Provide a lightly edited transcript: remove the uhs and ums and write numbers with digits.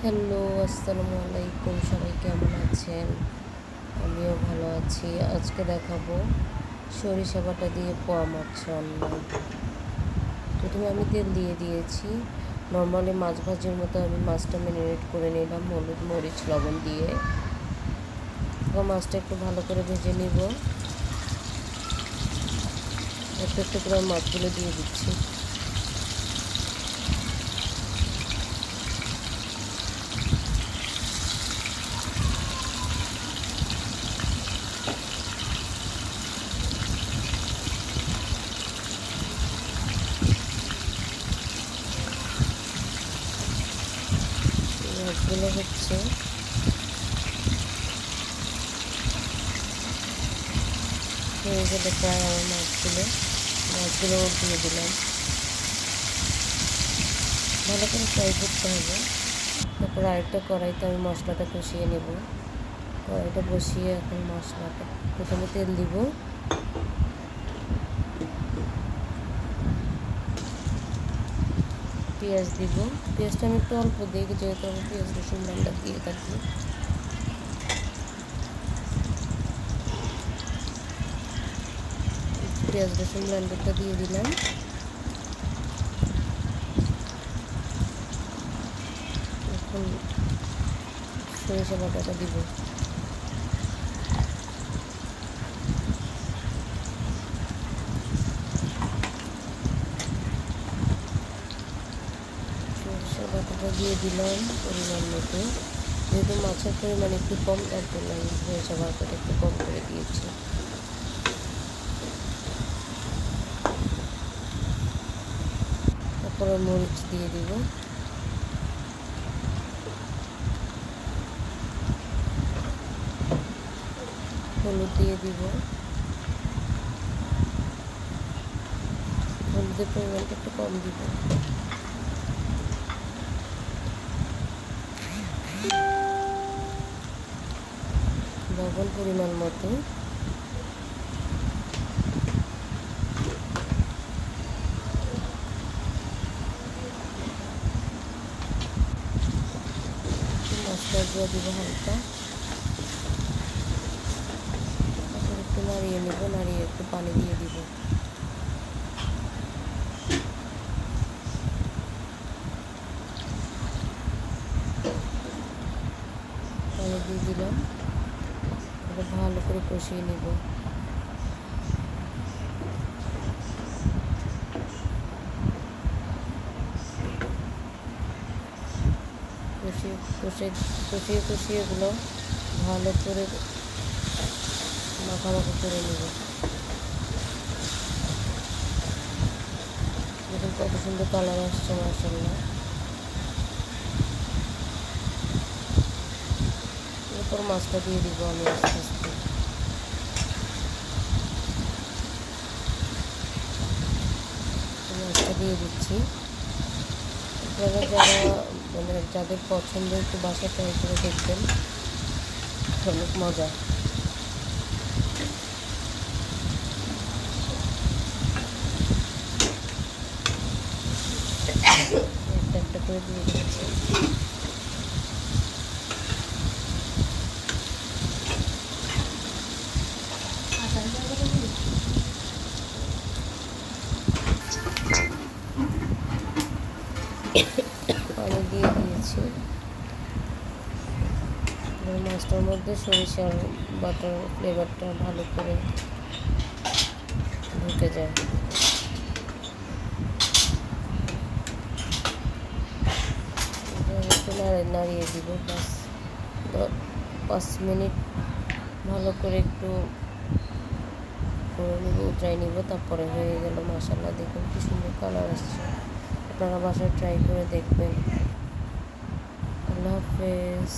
Hello, আসসালামু আলাইকুম। সবাই কেমন আছেন? আমিও ভালো আছি। আজকে দেখাবো সরিষা বাটা দিয়ে পোয়া মাছ রান্না। প্রথমে আমি তেল দিয়ে দিয়েছি। নর্মালি মাছ ভাজির মতো আমি মাছটা ম্যারিনেট করে নিলাম হলুদ, মরিচ, লবণ দিয়ে। মাছটা একটু ভালো করে ভেজে নিব। একটু একটু করে মাছগুলো দিয়ে দিচ্ছি। মাছগুলো হচ্ছে হয়ে গেলে প্রায় আমার মাছগুলো দিয়ে দিলাম। ভালো করে ফ্রাই করতে হবে। তারপর আরেকটা কড়াইতে আমি মশলাটা কষিয়ে নেব। কড়াইটা বসিয়ে এখন মশলাটা প্রথমে তেল দিব, পেঁয়াজ দিব। পেঁয়াজটা আমি একটু অল্প দিই, যেহেতু আমি পেঁয়াজ রসুন বাটা দিয়ে থাকি। পেঁয়াজ রসুন ব্লেন্ডারটা দিয়ে দিলাম। এখন সরিষা বাটাটা দিব। সরিষা বাটাটা দিয়ে দিলাম পরিমাণ মতো। যেহেতু মাছের পরিমাণ একটু কম, তার জন্য আমি সরিষা বাটাটা একটু কম করে দিয়েছি। তারপরে মরিচ দিয়ে দিব। হলুদ দিয়ে দিব। হলুদের পরিমাণটা একটু কম দিব। লবণ পরিমাণ মতো। মশলা দিয়ে দিব হালকা। তারপর একটু নাড়িয়ে নেব, নাড়িয়ে একটু পানি দিয়ে দিব। পানি দিয়ে দিলাম। তারপর ভালো করে কষিয়ে নেব। কষিয়ে এগুলো ভালো করে মাখামাখি করে নেব। দেখুন কত সুন্দর কালার আসছে, মাশাআল্লাহ। এরপর মাছটা দিয়ে দিব আমি আস্তে আস্তে। মাছটা দিয়ে দিচ্ছি। আপনারা যাদের পছন্দ একটু বাসায় ট্রাই করে দেখবেন, অনেক মজা। একটা একটা করে দিয়ে দিচ্ছি। পানি দিয়ে দিয়েছি। মাছটার মধ্যে সরিষার বাটার ফ্লেভারটা ভালো করে ঢুকে যায়। একটু নাড়িয়ে দিব। 5 মিনিট ভালো করে একটু করে নেব, উতরাই নিব। তারপরে হয়ে গেল। মাশাআল্লাহ, দেখুন কি সুন্দর কালার আসছে। আপনারা বাসায় ট্রাই করে দেখবেন। আল্লাহ হাফেজ।